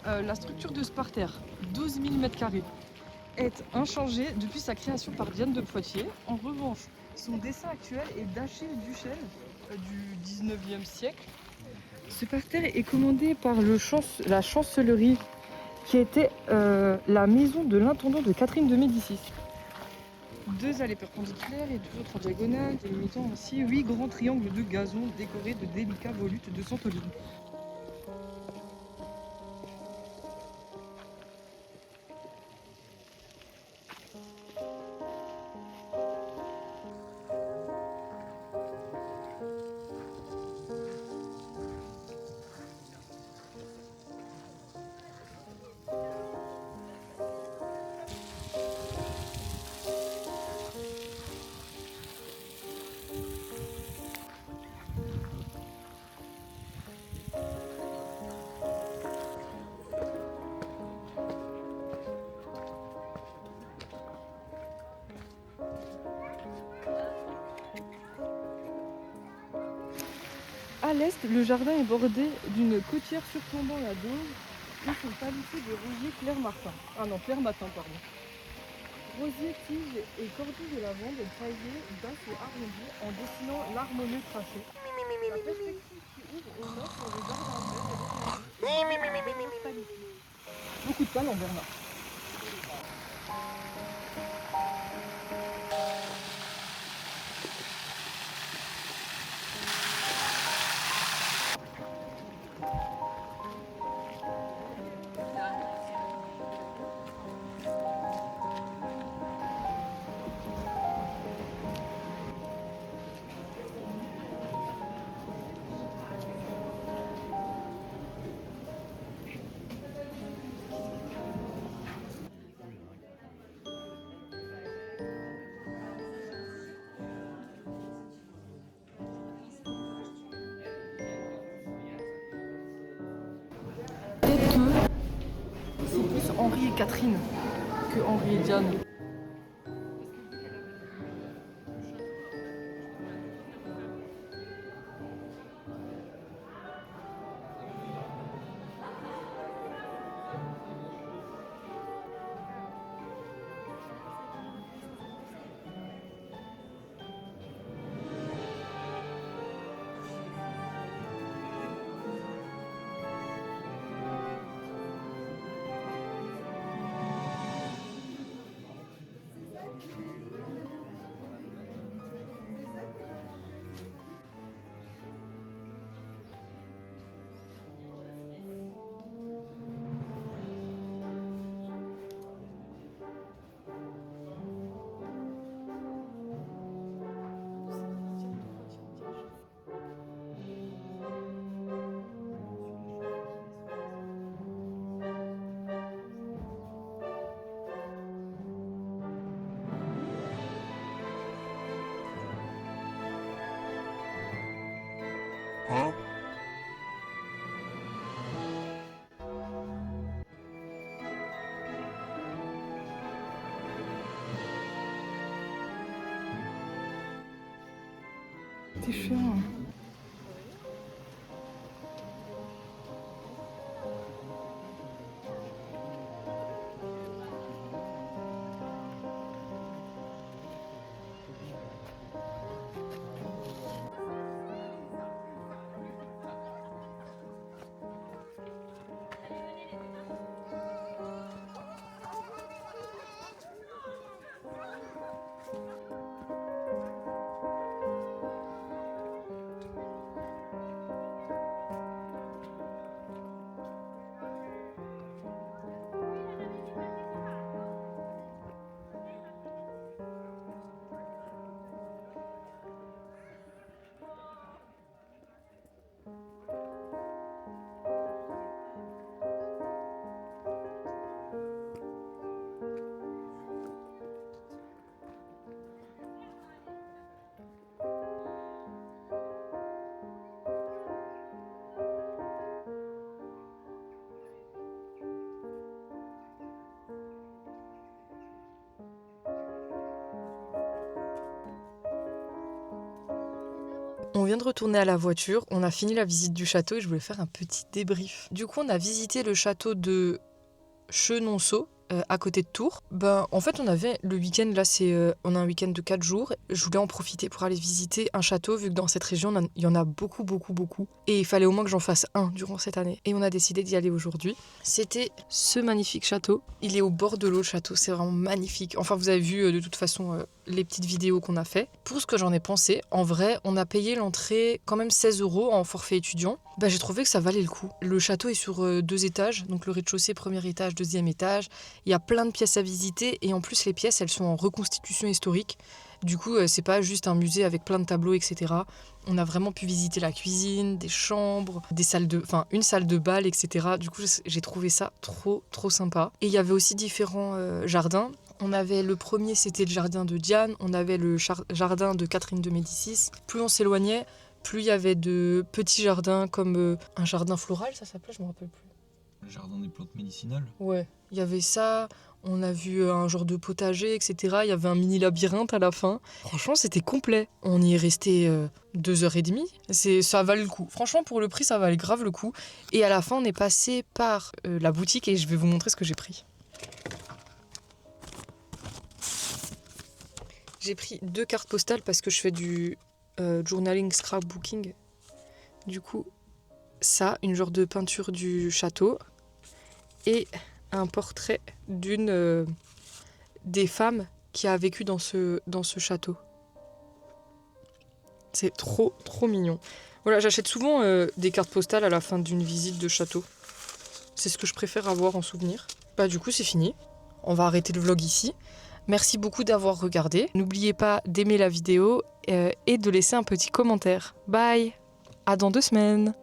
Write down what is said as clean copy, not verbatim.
La structure de ce parterre, 12 000 m², est inchangée depuis sa création par Diane de Poitiers. En revanche, son dessin actuel est d'Achille Duchesne du 19e siècle. Ce parterre est commandé par la chancellerie qui était la maison de l'intendant de Catherine de Médicis. 2 allées perpendiculaires et 2 autres en diagonale, délimitant ainsi 8 grands triangles de gazon décorés de délicats volutes de santoline. À l'est, le jardin est bordé d'une côtière surplombant la Dauge où sont palissés des rosiers Claire-Matin. Rosiers, tiges et cordons de lavande taillés, basses et arrondis en dessinant l'harmonieux tracé. La perspective qui ouvre au nord sur le jardin vert. Beaucoup de talent, Bernard. C'est plus Henri et Catherine que Henri et Diane. Huh? T'es chiant. vient de retourner à la voiture, on a fini la visite du château et je voulais faire un petit débrief. Du coup, on a visité le château de Chenonceau, à côté de Tours. En fait, on avait le week-end, là, on a un week-end de 4 jours. Je voulais en profiter pour aller visiter un château, vu que dans cette région, il y en a beaucoup, beaucoup, beaucoup. Et il fallait au moins que j'en fasse un durant cette année. Et on a décidé d'y aller aujourd'hui. C'était ce magnifique château. Il est au bord de l'eau, le château, c'est vraiment magnifique. Enfin, vous avez vu de toute façon les petites vidéos qu'on a fait. Pour ce que j'en ai pensé, en vrai, on a payé l'entrée quand même 16 € en forfait étudiant. J'ai trouvé que ça valait le coup. Le château est sur 2 étages, donc le rez-de-chaussée, premier étage, deuxième étage. Il y a plein de pièces à visiter et en plus les pièces elles sont en reconstitution historique. Du coup c'est pas juste un musée avec plein de tableaux etc. On a vraiment pu visiter la cuisine, des chambres, une salle de bal etc. Du coup j'ai trouvé ça trop sympa. Et il y avait aussi différents jardins. On avait le premier, c'était le jardin de Diane, on avait le jardin de Catherine de Médicis. Plus on s'éloignait, plus il y avait de petits jardins comme un jardin floral, ça s'appelait, je me rappelle plus. Le jardin des plantes médicinales. Ouais, il y avait ça, on a vu un genre de potager, etc. Il y avait un mini labyrinthe à la fin. Franchement, c'était complet. On y est resté 2h30. Ça valait le coup. Franchement, pour le prix, ça valait grave le coup. Et à la fin, on est passé par la boutique et je vais vous montrer ce que j'ai pris. J'ai pris 2 cartes postales parce que je fais du journaling scrapbooking. Du coup, ça, une genre de peinture du château et un portrait d'une des femmes qui a vécu dans ce château. C'est trop mignon. Voilà, j'achète souvent des cartes postales à la fin d'une visite de château. C'est ce que je préfère avoir en souvenir. Du coup, c'est fini. On va arrêter le vlog ici. Merci beaucoup d'avoir regardé. N'oubliez pas d'aimer la vidéo et de laisser un petit commentaire. Bye! À dans 2 semaines!